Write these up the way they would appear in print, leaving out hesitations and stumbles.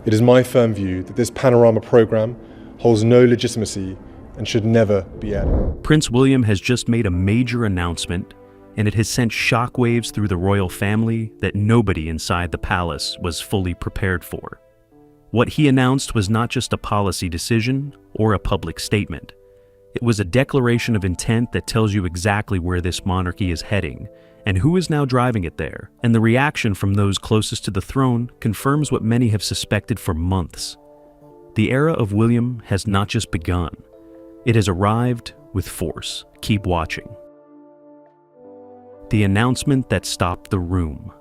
It is my firm view that this panorama programme holds no legitimacy and should never be aired. Prince William has just made a major announcement, and it has sent shockwaves through the royal family that nobody inside the palace was fully prepared for. What he announced was not just a policy decision or a public statement. It was a declaration of intent that tells you exactly where this monarchy is heading and who is now driving it there. And the reaction from those closest to the throne confirms what many have suspected for months. The era of William has not just begun. It has arrived with force. Keep watching. The announcement that stopped the room.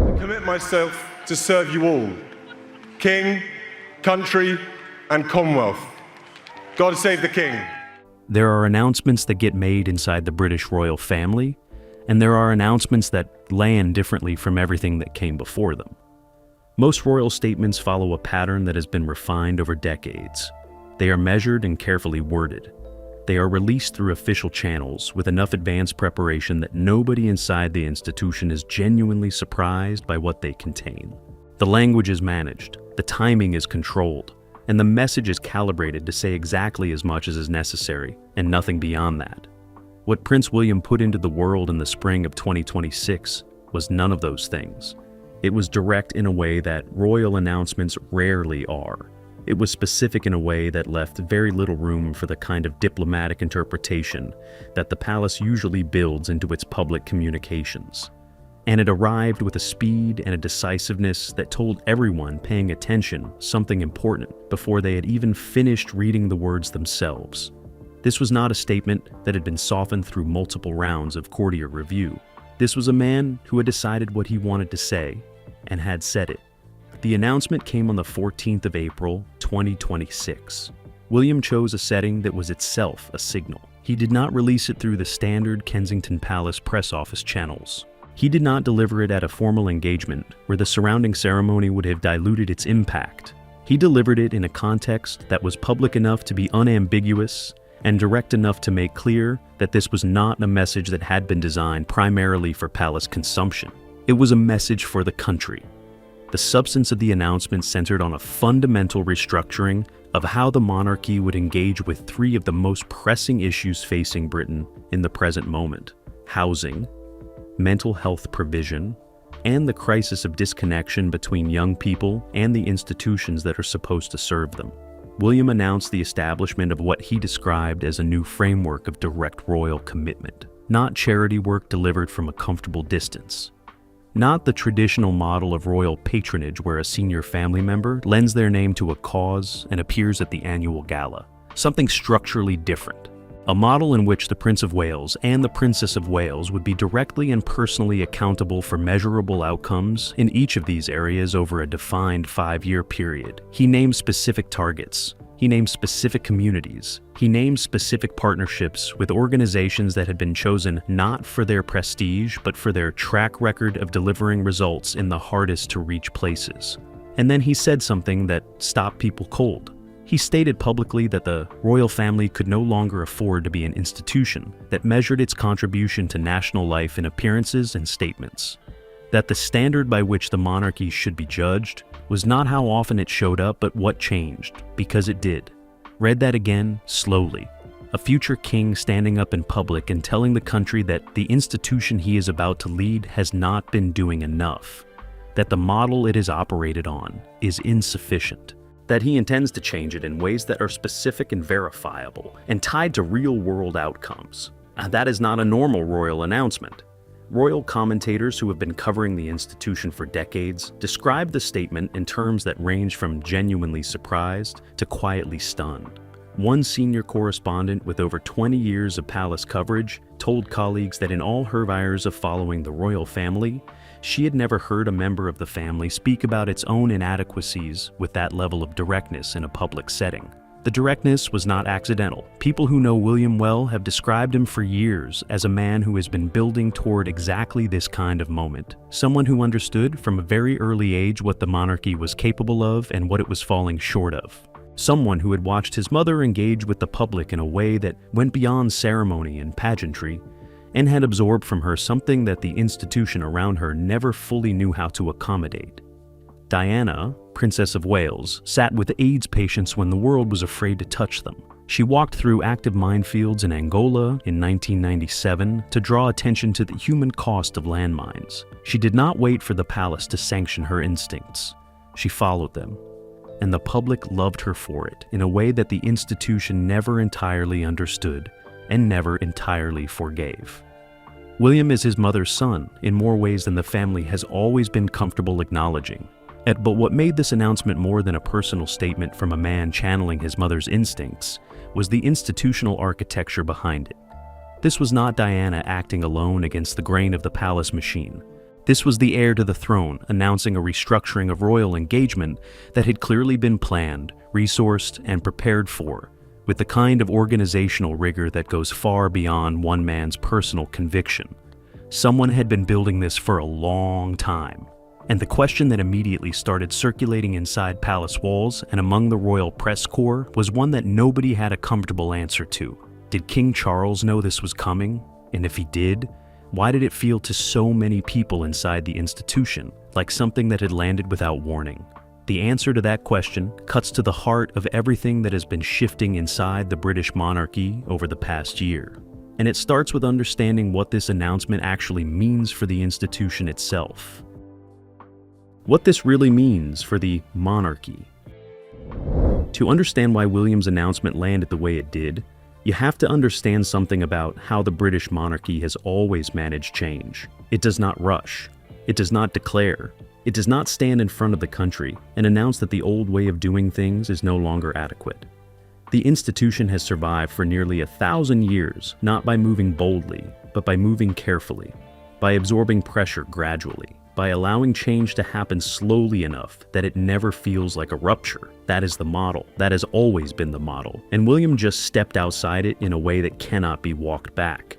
I commit myself to serve you all, King, country, and Commonwealth. God save the King. There are announcements that get made inside the British royal family, and there are announcements that land differently from everything that came before them. Most royal statements follow a pattern that has been refined over decades. They are measured and carefully worded. They are released through official channels with enough advanced preparation that nobody inside the institution is genuinely surprised by what they contain. The language is managed, the timing is controlled, and the message is calibrated to say exactly as much as is necessary, and nothing beyond that. What Prince William put into the world in the spring of 2026 was none of those things. It was direct in a way that royal announcements rarely are. It was specific in a way that left very little room for the kind of diplomatic interpretation that the palace usually builds into its public communications. And it arrived with a speed and a decisiveness that told everyone paying attention something important before they had even finished reading the words themselves. This was not a statement that had been softened through multiple rounds of courtier review. This was a man who had decided what he wanted to say and had said it. The announcement came on the 14th of April, 2026. William chose a setting that was itself a signal. He did not release it through the standard Kensington Palace press office channels. He did not deliver it at a formal engagement where the surrounding ceremony would have diluted its impact. He delivered it in a context that was public enough to be unambiguous and direct enough to make clear that this was not a message that had been designed primarily for palace consumption. It was a message for the country. The substance of the announcement centered on a fundamental restructuring of how the monarchy would engage with three of the most pressing issues facing Britain in the present moment: housing, mental health provision, and the crisis of disconnection between young people and the institutions that are supposed to serve them. William announced the establishment of what he described as a new framework of direct royal commitment, not charity work delivered from a comfortable distance. Not the traditional model of royal patronage where a senior family member lends their name to a cause and appears at the annual gala. Something structurally different. A model in which the Prince of Wales and the Princess of Wales would be directly and personally accountable for measurable outcomes in each of these areas over a defined 5-year period. He named specific targets. He named specific communities. He named specific partnerships with organizations that had been chosen not for their prestige, but for their track record of delivering results in the hardest to reach places. And then he said something that stopped people cold. He stated publicly that the royal family could no longer afford to be an institution that measured its contribution to national life in appearances and statements. That the standard by which the monarchy should be judged was not how often it showed up, but what changed, because it did. Read that again, slowly. A future king standing up in public and telling the country that the institution he is about to lead has not been doing enough. That the model it is operated on is insufficient. That he intends to change it in ways that are specific and verifiable and tied to real-world outcomes. That is not a normal royal announcement. Royal commentators who have been covering the institution for decades describe the statement in terms that range from genuinely surprised to quietly stunned. One senior correspondent with over 20 years of palace coverage told colleagues that in all her years of following the royal family, she had never heard a member of the family speak about its own inadequacies with that level of directness in a public setting. The directness was not accidental. People who know William well have described him for years as a man who has been building toward exactly this kind of moment. Someone who understood from a very early age what the monarchy was capable of and what it was falling short of. Someone who had watched his mother engage with the public in a way that went beyond ceremony and pageantry, and had absorbed from her something that the institution around her never fully knew how to accommodate. Diana, Princess of Wales, sat with AIDS patients when the world was afraid to touch them. She walked through active minefields in Angola in 1997 to draw attention to the human cost of landmines. She did not wait for the palace to sanction her instincts. She followed them, and the public loved her for it in a way that the institution never entirely understood and never entirely forgave. William is his mother's son in more ways than the family has always been comfortable acknowledging. But what made this announcement more than a personal statement from a man channeling his mother's instincts was the institutional architecture behind it. This was not Diana acting alone against the grain of the palace machine. This was the heir to the throne announcing a restructuring of royal engagement that had clearly been planned, resourced, and prepared for, with the kind of organizational rigor that goes far beyond one man's personal conviction. Someone had been building this for a long time. And the question that immediately started circulating inside palace walls and among the royal press corps was one that nobody had a comfortable answer to. Did King Charles know this was coming? And if he did, why did it feel to so many people inside the institution like something that had landed without warning? The answer to that question cuts to the heart of everything that has been shifting inside the British monarchy over the past year. And it starts with understanding what this announcement actually means for the institution itself. What this really means for the monarchy. To understand why William's announcement landed the way it did, you have to understand something about how the British monarchy has always managed change. It does not rush. It does not declare. It does not stand in front of the country and announce that the old way of doing things is no longer adequate. The institution has survived for nearly 1,000 years, not by moving boldly, but by moving carefully, by absorbing pressure gradually, by allowing change to happen slowly enough that it never feels like a rupture. That is the model. That has always been the model. And William just stepped outside it in a way that cannot be walked back.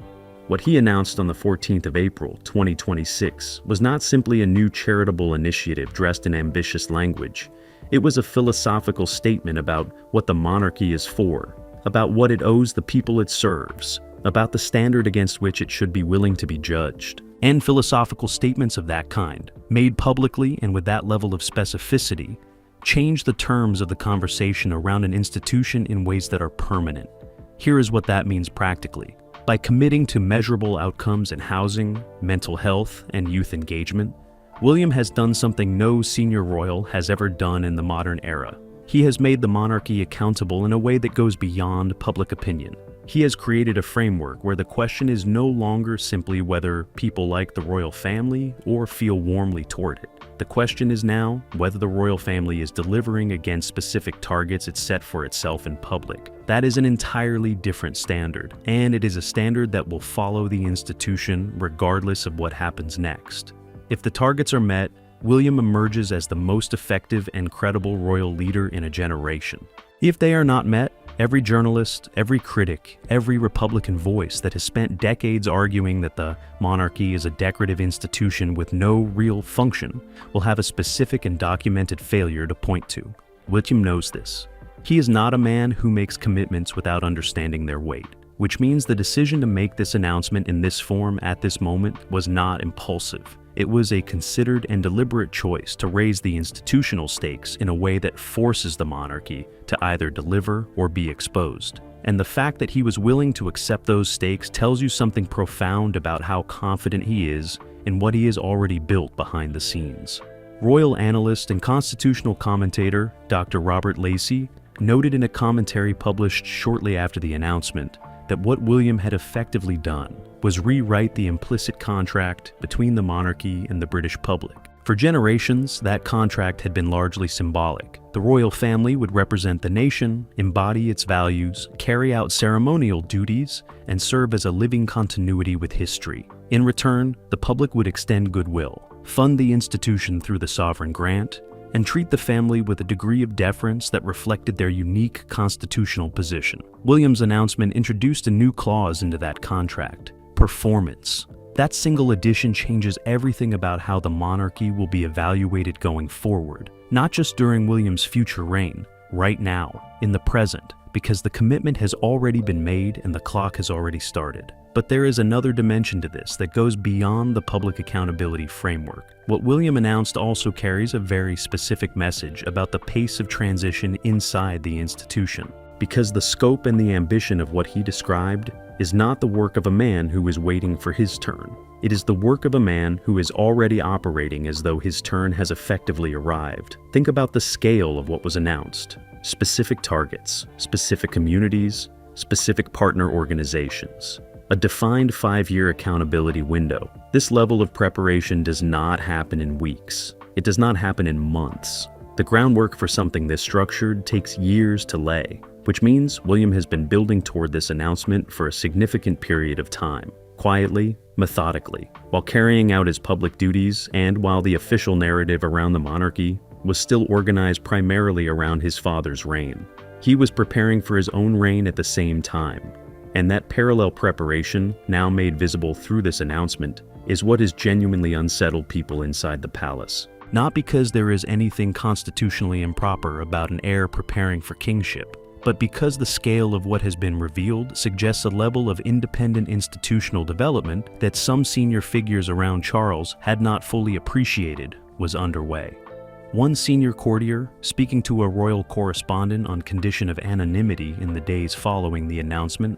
What he announced on the 14th of April, 2026, was not simply a new charitable initiative dressed in ambitious language. It was a philosophical statement about what the monarchy is for, about what it owes the people it serves, about the standard against which it should be willing to be judged. And philosophical statements of that kind, made publicly and with that level of specificity, change the terms of the conversation around an institution in ways that are permanent. Here is what that means practically. By committing to measurable outcomes in housing, mental health, and youth engagement, William has done something no senior royal has ever done in the modern era. He has made the monarchy accountable in a way that goes beyond public opinion. He has created a framework where the question is no longer simply whether people like the royal family or feel warmly toward it. The question is now whether the royal family is delivering against specific targets it set for itself in public. That is an entirely different standard, and it is a standard that will follow the institution regardless of what happens next. If the targets are met, William emerges as the most effective and credible royal leader in a generation. If they are not met, every journalist, every critic, every Republican voice that has spent decades arguing that the monarchy is a decorative institution with no real function will have a specific and documented failure to point to. William knows this. He is not a man who makes commitments without understanding their weight, which means the decision to make this announcement in this form at this moment was not impulsive. It was a considered and deliberate choice to raise the institutional stakes in a way that forces the monarchy to either deliver or be exposed. And the fact that he was willing to accept those stakes tells you something profound about how confident he is in what he has already built behind the scenes. Royal analyst and constitutional commentator Dr. Robert Lacey noted in a commentary published shortly after the announcement that what William had effectively done was rewrite the implicit contract between the monarchy and the British public. For generations, that contract had been largely symbolic. The royal family would represent the nation, embody its values, carry out ceremonial duties, and serve as a living continuity with history. In return, the public would extend goodwill, fund the institution through the sovereign grant, and treat the family with a degree of deference that reflected their unique constitutional position. William's announcement introduced a new clause into that contract: performance. That single addition changes everything about how the monarchy will be evaluated going forward, not just during William's future reign, right now, in the present, because the commitment has already been made and the clock has already started. But there is another dimension to this that goes beyond the public accountability framework. What William announced also carries a very specific message about the pace of transition inside the institution, because the scope and the ambition of what he described is not the work of a man who is waiting for his turn. It is the work of a man who is already operating as though his turn has effectively arrived. Think about the scale of what was announced. Specific targets, specific communities, specific partner organizations. A defined 5-year accountability window. This level of preparation does not happen in weeks. It does not happen in months. The groundwork for something this structured takes years to lay, which means William has been building toward this announcement for a significant period of time, quietly, methodically, while carrying out his public duties and while the official narrative around the monarchy was still organized primarily around his father's reign. He was preparing for his own reign at the same time. And that parallel preparation, now made visible through this announcement, is what has genuinely unsettled people inside the palace. Not because there is anything constitutionally improper about an heir preparing for kingship, but because the scale of what has been revealed suggests a level of independent institutional development that some senior figures around Charles had not fully appreciated was underway. One senior courtier, speaking to a royal correspondent on condition of anonymity in the days following the announcement,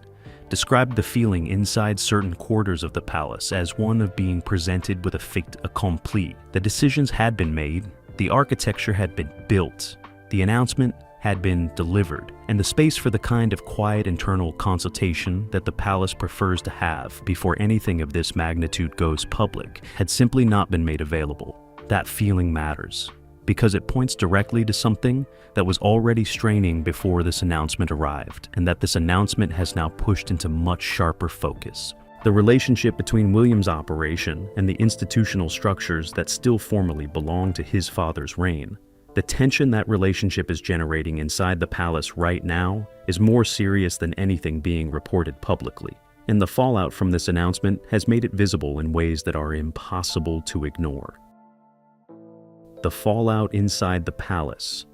described the feeling inside certain quarters of the palace as one of being presented with a fait accompli. The decisions had been made, the architecture had been built, the announcement had been delivered, and the space for the kind of quiet internal consultation that the palace prefers to have before anything of this magnitude goes public had simply not been made available. That feeling matters, because it points directly to something that was already straining before this announcement arrived, and that this announcement has now pushed into much sharper focus. The relationship between William's operation and the institutional structures that still formally belong to his father's reign. The tension that relationship is generating inside the palace right now is more serious than anything being reported publicly, and the fallout from this announcement has made it visible in ways that are impossible to ignore. The fallout inside the palace.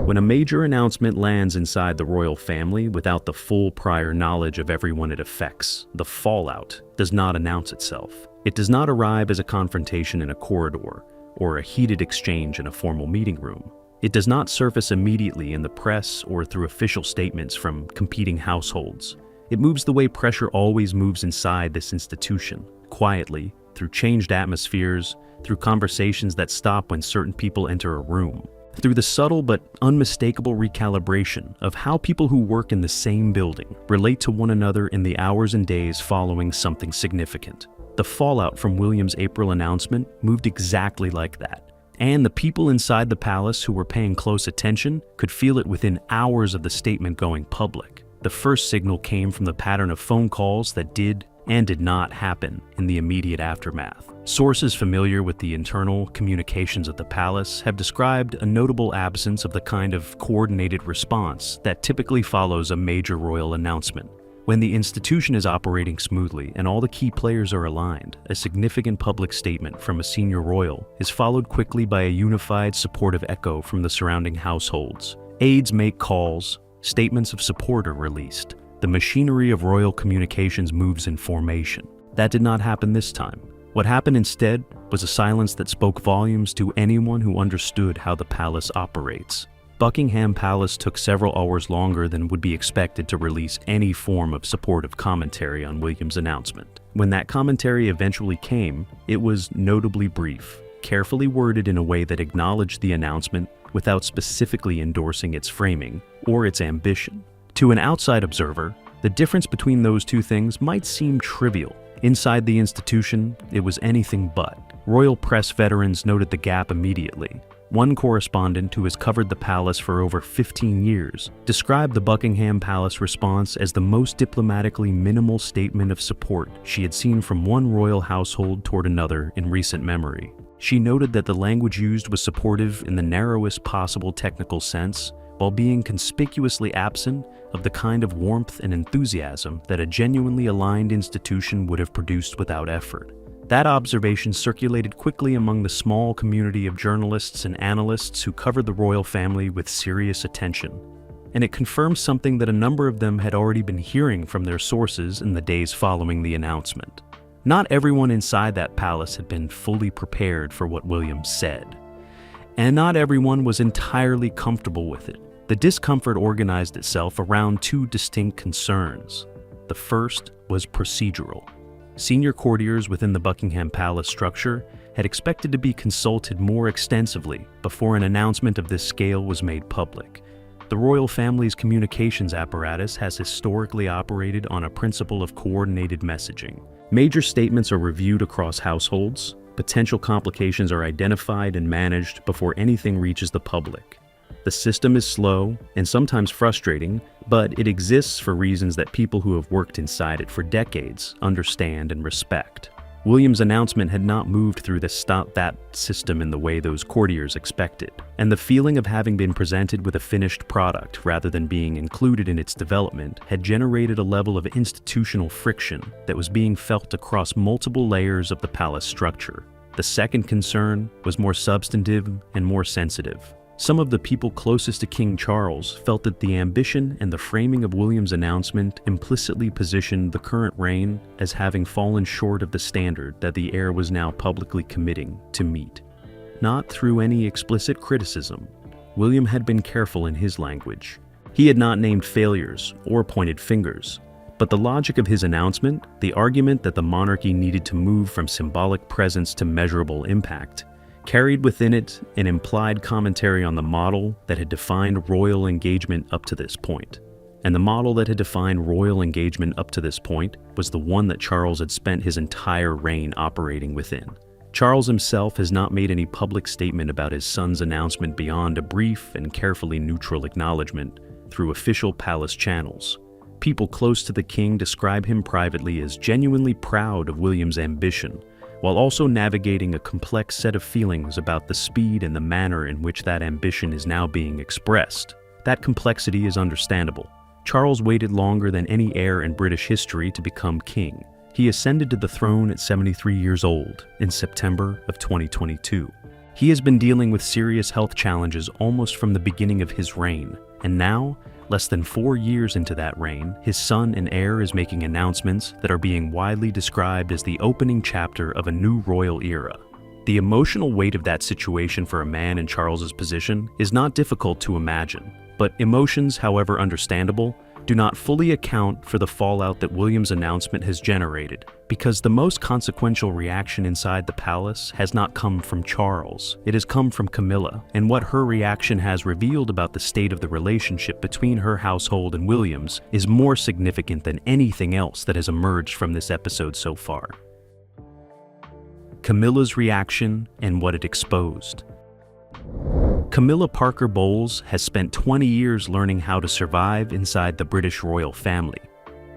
When a major announcement lands inside the royal family without the full prior knowledge of everyone it affects, the fallout does not announce itself. It does not arrive as a confrontation in a corridor or a heated exchange in a formal meeting room. It does not surface immediately in the press or through official statements from competing households. It moves the way pressure always moves inside this institution, quietly, through changed atmospheres, through conversations that stop when certain people enter a room, through the subtle but unmistakable recalibration of how people who work in the same building relate to one another in the hours and days following something significant. The fallout from William's April announcement moved exactly like that, and the people inside the palace who were paying close attention could feel it within hours of the statement going public. The first signal came from the pattern of phone calls that did and did not happen in the immediate aftermath. Sources familiar with the internal communications of the palace have described a notable absence of the kind of coordinated response that typically follows a major royal announcement. When the institution is operating smoothly and all the key players are aligned, a significant public statement from a senior royal is followed quickly by a unified supportive echo from the surrounding households. Aides make calls, statements of support are released. The machinery of royal communications moves in formation. That did not happen this time. What happened instead was a silence that spoke volumes to anyone who understood how the palace operates. Buckingham Palace took several hours longer than would be expected to release any form of supportive commentary on William's announcement. When that commentary eventually came, it was notably brief, carefully worded in a way that acknowledged the announcement without specifically endorsing its framing or its ambition. To an outside observer, the difference between those two things might seem trivial. Inside the institution, it was anything but. Royal press veterans noted the gap immediately. One correspondent who has covered the palace for over 15 years described the Buckingham Palace response as the most diplomatically minimal statement of support she had seen from one royal household toward another in recent memory. She noted that the language used was supportive in the narrowest possible technical sense, while being conspicuously absent of the kind of warmth and enthusiasm that a genuinely aligned institution would have produced without effort. That observation circulated quickly among the small community of journalists and analysts who covered the royal family with serious attention. and it confirms something that a number of them had already been hearing from their sources in the days following the announcement. Not everyone inside that palace had been fully prepared for what William said, and not everyone was entirely comfortable with it. The discomfort organized itself around two distinct concerns. The first was procedural. Senior courtiers within the Buckingham Palace structure had expected to be consulted more extensively before an announcement of this scale was made public. The royal family's communications apparatus has historically operated on a principle of coordinated messaging. Major statements are reviewed across households. Potential complications are identified and managed before anything reaches the public. The system is slow and sometimes frustrating, but it exists for reasons that people who have worked inside it for decades understand and respect. William's announcement had not moved through that system in the way those courtiers expected, and the feeling of having been presented with a finished product rather than being included in its development had generated a level of institutional friction that was being felt across multiple layers of the palace structure. The second concern was more substantive and more sensitive. Some of the people closest to King Charles felt that the ambition and the framing of William's announcement implicitly positioned the current reign as having fallen short of the standard that the heir was now publicly committing to meet. Not through any explicit criticism, William had been careful in his language. He had not named failures or pointed fingers, but the logic of his announcement, the argument that the monarchy needed to move from symbolic presence to measurable impact, carried within it an implied commentary on the model that had defined royal engagement up to this point. And the model that had defined royal engagement up to this point was the one that Charles had spent his entire reign operating within. Charles himself has not made any public statement about his son's announcement beyond a brief and carefully neutral acknowledgement through official palace channels. People close to the king describe him privately as genuinely proud of William's ambition, while also navigating a complex set of feelings about the speed and the manner in which that ambition is now being expressed. That complexity is understandable. Charles waited longer than any heir in British history to become king. He ascended to the throne at 73 years old in September of 2022. He has been dealing with serious health challenges almost from the beginning of his reign, and now, less than 4 years into that reign, his son and heir is making announcements that are being widely described as the opening chapter of a new royal era. The emotional weight of that situation for a man in Charles's position is not difficult to imagine, but emotions, however understandable, do not fully account for the fallout that William's announcement has generated, because the most consequential reaction inside the palace has not come from Charles. It has come from Camilla, and what her reaction has revealed about the state of the relationship between her household and William's is more significant than anything else that has emerged from this episode so far. Camilla's reaction and what it exposed. Camilla Parker Bowles has spent 20 years learning how to survive inside the British royal family.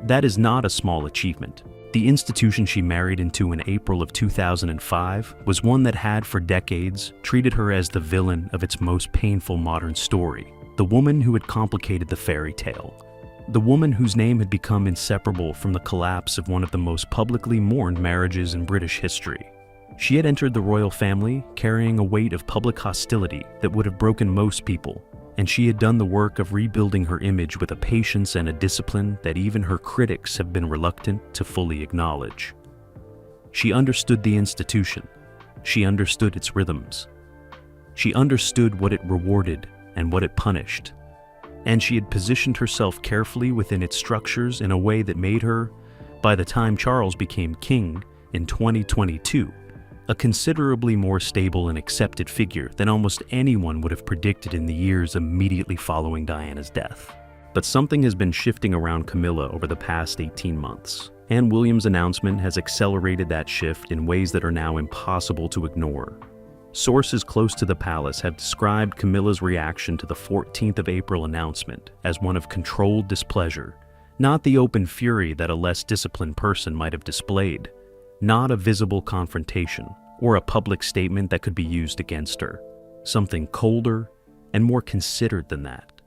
That is not a small achievement. The institution she married into in April of 2005 was one that had for decades treated her as the villain of its most painful modern story, the woman who had complicated the fairy tale, the woman whose name had become inseparable from the collapse of one of the most publicly mourned marriages in British history. She had entered the royal family carrying a weight of public hostility that would have broken most people, and she had done the work of rebuilding her image with a patience and a discipline that even her critics have been reluctant to fully acknowledge. She understood the institution. She understood its rhythms. She understood what it rewarded and what it punished, and she had positioned herself carefully within its structures in a way that made her, by the time Charles became king in 2022, a considerably more stable and accepted figure than almost anyone would have predicted in the years immediately following Diana's death. But something has been shifting around Camilla over the past 18 months, and William's announcement has accelerated that shift in ways that are now impossible to ignore. Sources close to the palace have described Camilla's reaction to the 14th of April announcement as one of controlled displeasure, not the open fury that a less disciplined person might have displayed. Not a visible confrontation or a public statement that could be used against her. Something colder and more considered than that.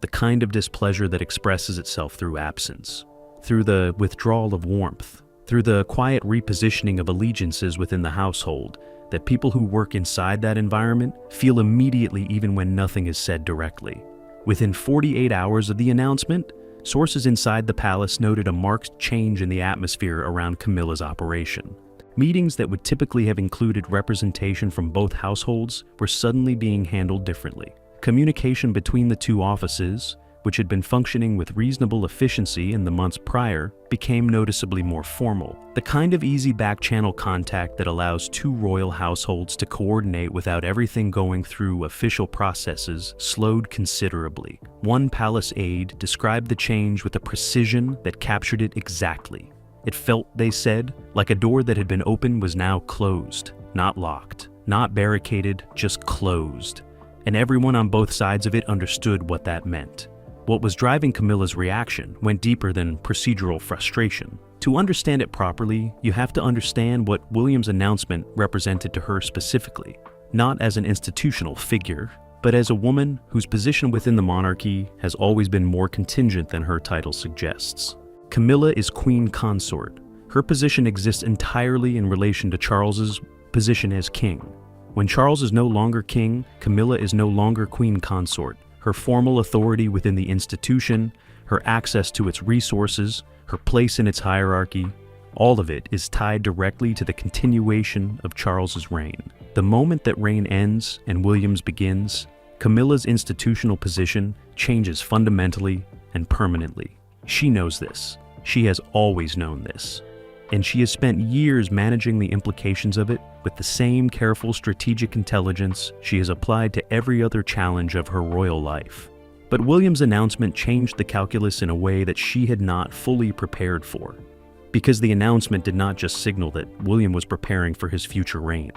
The kind of displeasure that expresses itself through absence, through the withdrawal of warmth, through the quiet repositioning of allegiances within the household that people who work inside that environment feel immediately even when nothing is said directly. Within 48 hours of the announcement, sources inside the palace noted a marked change in the atmosphere around Camilla's operation. Meetings that would typically have included representation from both households were suddenly being handled differently. Communication between the two offices, which had been functioning with reasonable efficiency in the months prior, became noticeably more formal. The kind of easy back-channel contact that allows two royal households to coordinate without everything going through official processes slowed considerably. One palace aide described the change with a precision that captured it exactly. It felt, they said, like a door that had been opened was now closed, not locked, not barricaded, just closed. And everyone on both sides of it understood what that meant. What was driving Camilla's reaction went deeper than procedural frustration. To understand it properly, you have to understand what William's announcement represented to her specifically, not as an institutional figure, but as a woman whose position within the monarchy has always been more contingent than her title suggests. Camilla is queen consort. Her position exists entirely in relation to Charles's position as king. When Charles is no longer king, Camilla is no longer queen consort. Her formal authority within the institution, her access to its resources, her place in its hierarchy, all of it is tied directly to the continuation of Charles's reign. The moment that reign ends and William's begins, Camilla's institutional position changes fundamentally and permanently. She knows this. She has always known this. And she has spent years managing the implications of it with the same careful strategic intelligence she has applied to every other challenge of her royal life. But William's announcement changed the calculus in a way that she had not fully prepared for. Because the announcement did not just signal that William was preparing for his future reign.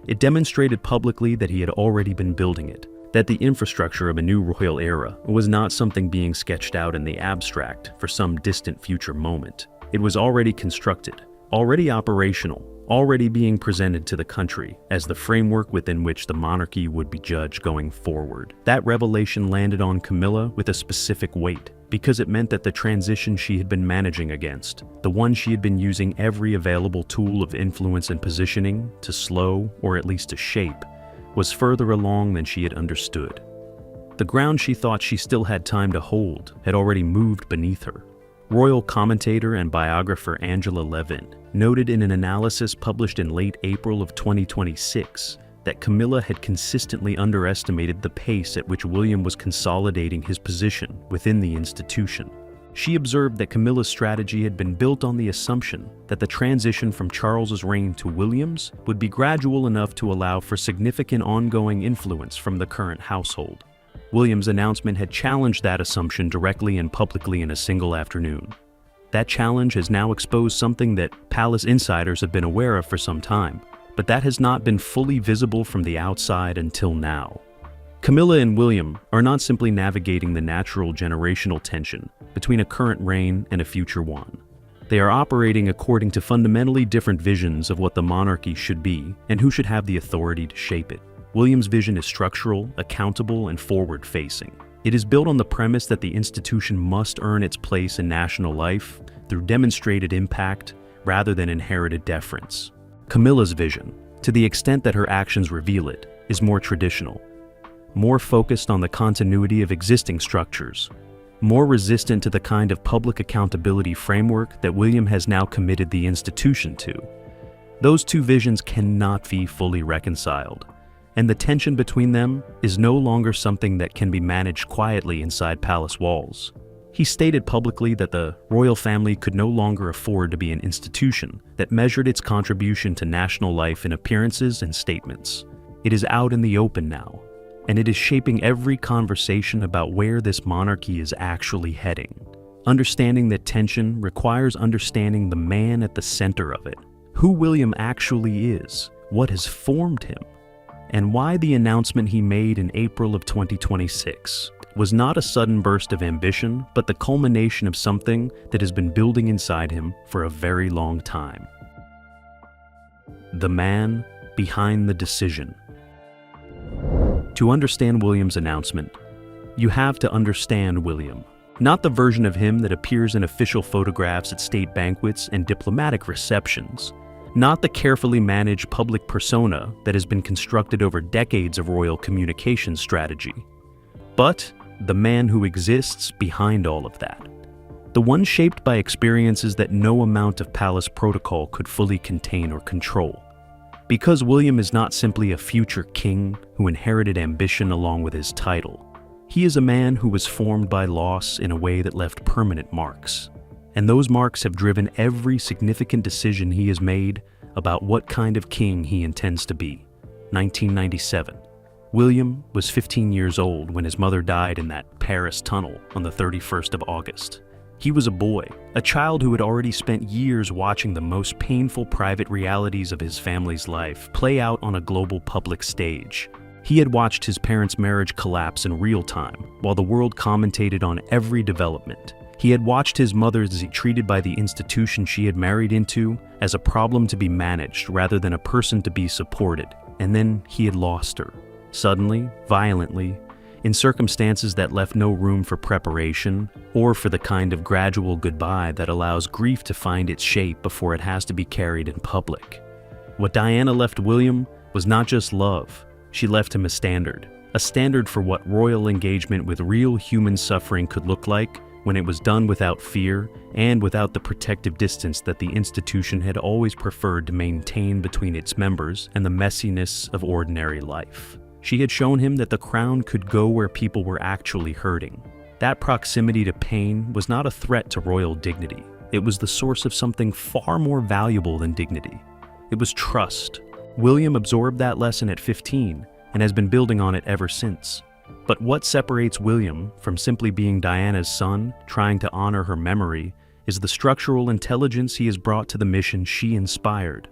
It demonstrated publicly that he had already been building it, that the infrastructure of a new royal era was not something being sketched out in the abstract for some distant future moment. It was already constructed, already operational, already being presented to the country as the framework within which the monarchy would be judged going forward. That revelation landed on Camilla with a specific weight, because it meant that the transition she had been managing against, the one she had been using every available tool of influence and positioning to slow, or at least to shape, was further along than she had understood. The ground she thought she still had time to hold had already moved beneath her. Royal commentator and biographer Angela Levin noted in an analysis published in late April of 2026 that Camilla had consistently underestimated the pace at which William was consolidating his position within the institution. She observed that Camilla's strategy had been built on the assumption that the transition from Charles's reign to William's would be gradual enough to allow for significant ongoing influence from the current household. William's announcement had challenged that assumption directly and publicly in a single afternoon. That challenge has now exposed something that palace insiders have been aware of for some time, but that has not been fully visible from the outside until now. Camilla and William are not simply navigating the natural generational tension between a current reign and a future one. They are operating according to fundamentally different visions of what the monarchy should be and who should have the authority to shape it. William's vision is structural, accountable, and forward-facing. It is built on the premise that the institution must earn its place in national life through demonstrated impact rather than inherited deference. Camilla's vision, to the extent that her actions reveal it, is more traditional, more focused on the continuity of existing structures, more resistant to the kind of public accountability framework that William has now committed the institution to. Those two visions cannot be fully reconciled, and the tension between them is no longer something that can be managed quietly inside palace walls. He stated publicly that the royal family could no longer afford to be an institution that measured its contribution to national life in appearances and statements. It is out in the open now, and it is shaping every conversation about where this monarchy is actually heading. Understanding that tension requires understanding the man at the center of it, who William actually is, what has formed him, and why the announcement he made in April of 2026 was not a sudden burst of ambition, but the culmination of something that has been building inside him for a very long time. The man behind the decision. To understand William's announcement, you have to understand William. Not the version of him that appears in official photographs at state banquets and diplomatic receptions. Not the carefully managed public persona that has been constructed over decades of royal communication strategy. But the man who exists behind all of that. The one shaped by experiences that no amount of palace protocol could fully contain or control. Because William is not simply a future king who inherited ambition along with his title, he is a man who was formed by loss in a way that left permanent marks. And those marks have driven every significant decision he has made about what kind of king he intends to be. 1997. William was 15 years old when his mother died in that Paris tunnel on the 31st of August. He was a boy, a child who had already spent years watching the most painful private realities of his family's life play out on a global public stage. He had watched his parents' marriage collapse in real time, while the world commentated on every development. He had watched his mother be treated by the institution she had married into as a problem to be managed rather than a person to be supported, and then he had lost her. Suddenly, violently, in circumstances that left no room for preparation or for the kind of gradual goodbye that allows grief to find its shape before it has to be carried in public. What Diana left William was not just love. She left him a standard for what royal engagement with real human suffering could look like when it was done without fear and without the protective distance that the institution had always preferred to maintain between its members and the messiness of ordinary life. She had shown him that the crown could go where people were actually hurting. That proximity to pain was not a threat to royal dignity. It was the source of something far more valuable than dignity. It was trust. William absorbed that lesson at 15 and has been building on it ever since. But what separates William from simply being Diana's son, trying to honor her memory, is the structural intelligence he has brought to the mission she inspired.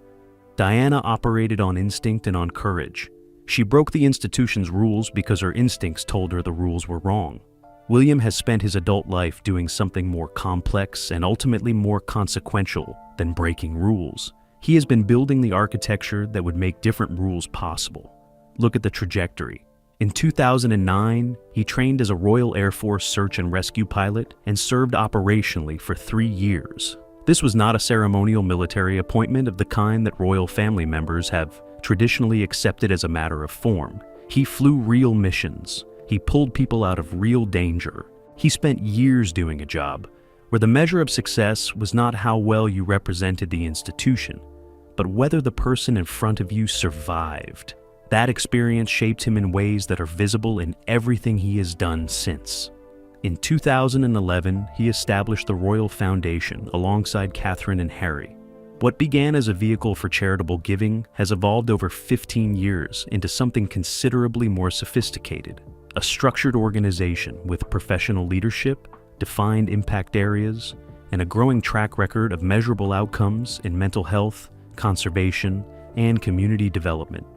Diana operated on instinct and on courage. She broke the institution's rules because her instincts told her the rules were wrong. William has spent his adult life doing something more complex and ultimately more consequential than breaking rules. He has been building the architecture that would make different rules possible. Look at the trajectory. In 2009, he trained as a Royal Air Force search and rescue pilot and served operationally for 3 years. This was not a ceremonial military appointment of the kind that royal family members have traditionally accepted as a matter of form. He flew real missions. He pulled people out of real danger. He spent years doing a job where the measure of success was not how well you represented the institution, but whether the person in front of you survived. That experience shaped him in ways that are visible in everything he has done since. In 2011, he established the Royal Foundation alongside Catherine and Harry. What began as a vehicle for charitable giving has evolved over 15 years into something considerably more sophisticated, a structured organization with professional leadership, defined impact areas, and a growing track record of measurable outcomes in mental health, conservation, and community development.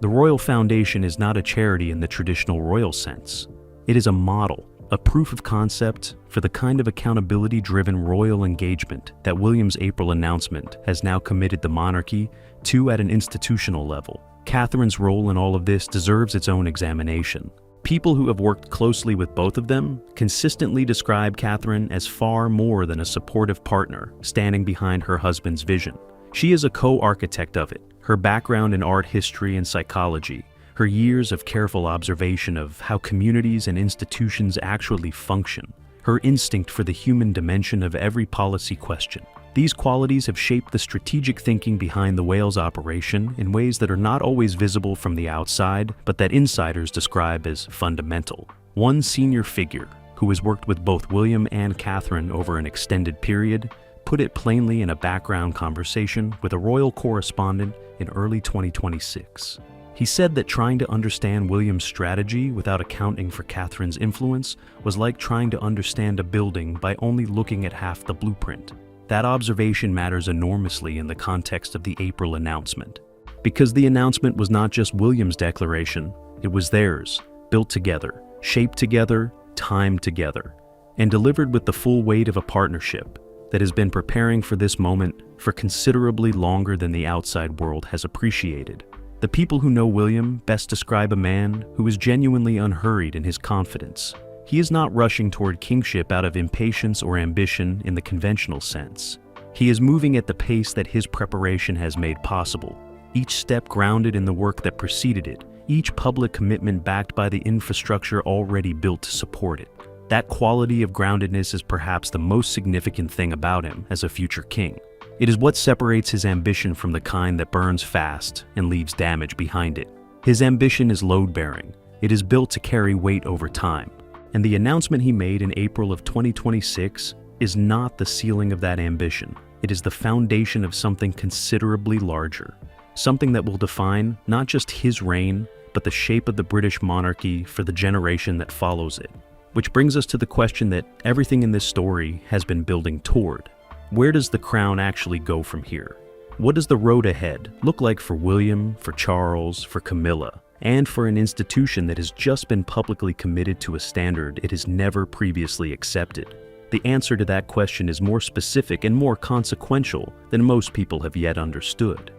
The Royal Foundation is not a charity in the traditional royal sense. It is a model, a proof of concept for the kind of accountability-driven royal engagement that William's April announcement has now committed the monarchy to at an institutional level. Catherine's role in all of this deserves its own examination. People who have worked closely with both of them consistently describe Catherine as far more than a supportive partner standing behind her husband's vision. She is a co-architect of it. Her background in art history and psychology, her years of careful observation of how communities and institutions actually function, her instinct for the human dimension of every policy question. These qualities have shaped the strategic thinking behind the Wales operation in ways that are not always visible from the outside, but that insiders describe as fundamental. One senior figure, who has worked with both William and Catherine over an extended period, put it plainly in a background conversation with a royal correspondent in early 2026. He said that trying to understand William's strategy without accounting for Catherine's influence was like trying to understand a building by only looking at half the blueprint. That observation matters enormously in the context of the April announcement. Because the announcement was not just William's declaration, it was theirs, built together, shaped together, timed together, and delivered with the full weight of a partnership that has been preparing for this moment for considerably longer than the outside world has appreciated. The people who know William best describe a man who is genuinely unhurried in his confidence. He is not rushing toward kingship out of impatience or ambition in the conventional sense. He is moving at the pace that his preparation has made possible, each step grounded in the work that preceded it each public commitment backed by the infrastructure already built to support it. That quality of groundedness is perhaps the most significant thing about him as a future king. It is what separates his ambition from the kind that burns fast and leaves damage behind it. His ambition is load-bearing. It is built to carry weight over time. And the announcement he made in April of 2026 is not the ceiling of that ambition. It is the foundation of something considerably larger. Something that will define not just his reign, but the shape of the British monarchy for the generation that follows it. Which brings us to the question that everything in this story has been building toward. Where does the crown actually go from here? What does the road ahead look like for William, for Charles, for Camilla, and for an institution that has just been publicly committed to a standard it has never previously accepted? The answer to that question is more specific and more consequential than most people have yet understood.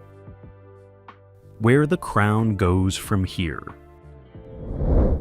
Where the crown goes from here.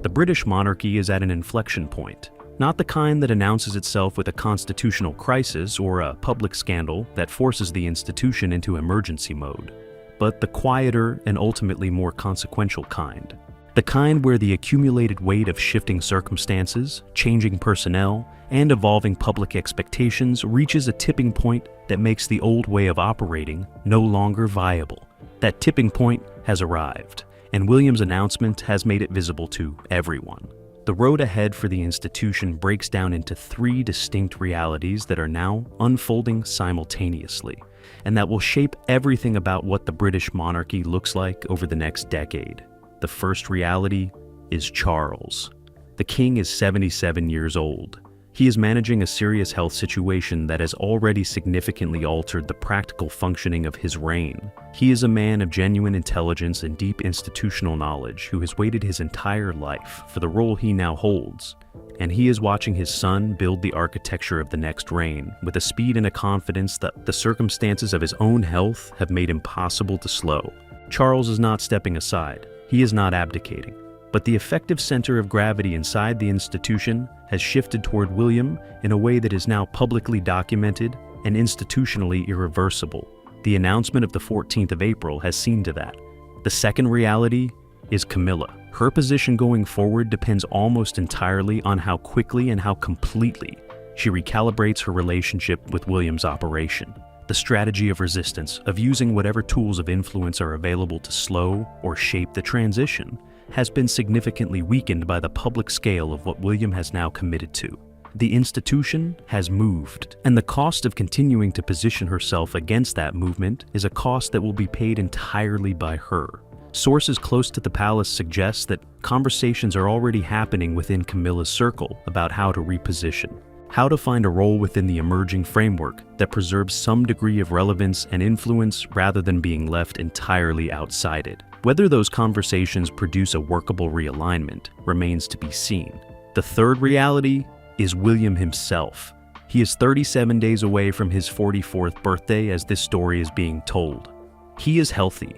The British monarchy is at an inflection point, not the kind that announces itself with a constitutional crisis or a public scandal that forces the institution into emergency mode, but the quieter and ultimately more consequential kind. The kind where the accumulated weight of shifting circumstances, changing personnel, and evolving public expectations reaches a tipping point that makes the old way of operating no longer viable. That tipping point has arrived, and William's announcement has made it visible to everyone. The road ahead for the institution breaks down into three distinct realities that are now unfolding simultaneously, and that will shape everything about what the British monarchy looks like over the next decade. The first reality is Charles. The king is 77 years old. He is managing a serious health situation that has already significantly altered the practical functioning of his reign. He is a man of genuine intelligence and deep institutional knowledge who has waited his entire life for the role he now holds. And he is watching his son build the architecture of the next reign with a speed and a confidence that the circumstances of his own health have made impossible to slow. Charles is not stepping aside. He is not abdicating. But the effective center of gravity inside the institution has shifted toward William in a way that is now publicly documented and institutionally irreversible. The announcement of the 14th of April has seen to that. The second reality is Camilla. Her position going forward depends almost entirely on how quickly and how completely she recalibrates her relationship with William's operation. The strategy of resistance, of using whatever tools of influence are available to slow or shape the transition, has been significantly weakened by the public scale of what William has now committed to. The institution has moved, and the cost of continuing to position herself against that movement is a cost that will be paid entirely by her. Sources close to the palace suggest that conversations are already happening within Camilla's circle about how to reposition, how to find a role within the emerging framework that preserves some degree of relevance and influence rather than being left entirely outside it. Whether those conversations produce a workable realignment remains to be seen. The third reality is William himself. He is 37 days away from his 44th birthday as this story is being told. He is healthy.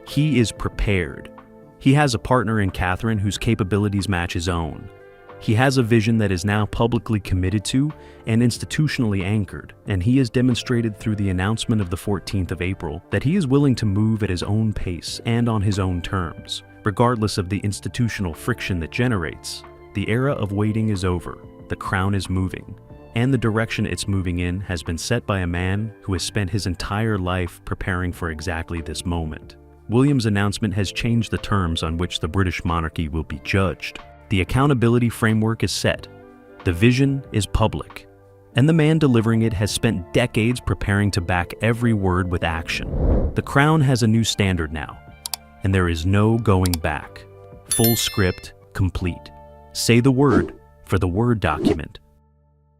He is prepared. He has a partner in Catherine whose capabilities match his own. He has a vision that is now publicly committed to and institutionally anchored, and he has demonstrated through the announcement of the 14th of April that he is willing to move at his own pace and on his own terms, regardless of the institutional friction that generates. The era of waiting is over, the crown is moving, and the direction it's moving in has been set by a man who has spent his entire life preparing for exactly this moment. William's announcement has changed the terms on which the British monarchy will be judged. The accountability framework is set, the vision is public, and the man delivering it has spent decades preparing to back every word with action. The crown has a new standard now, and there is no going back. Full script complete. Say the word for the Word document